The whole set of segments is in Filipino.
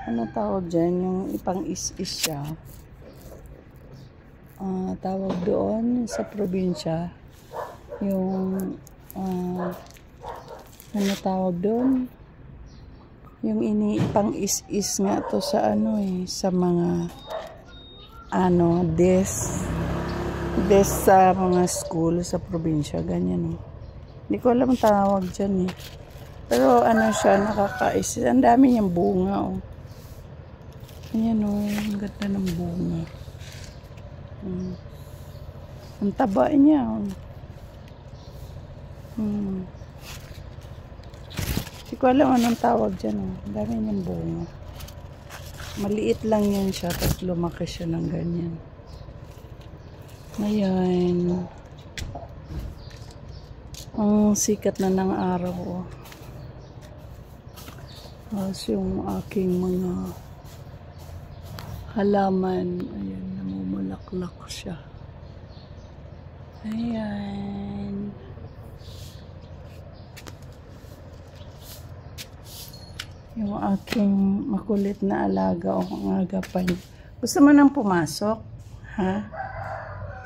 ano tawag dyan, yung ipang is-is siya. Tawag doon sa probinsya, yung ano tawag doon, yung pang is-is nga to sa ano sa mga desk sa mga school sa probinsya, ganyan Hindi ko alam ang tawag dyan pero ano siya, nakakais. Ang dami niyang bunga ayan ang ganda ng bunga. Ang taba niya Hindi ko alam anong tawag dyan Ang dami niyang bunga. Maliit lang yan siya, tapos lumaki siya ng ganyan. Ayan. Ang sikat na ng araw Tapos yung aking mga halaman, ayan, namumulaklak siya. Ayan. Yung aking makulit na alaga ang agapan. Gusto mo nang pumasok? Ha?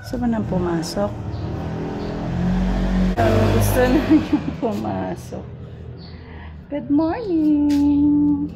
Gusto mo nang pumasok? Gusto na yung pumasok. Good morning!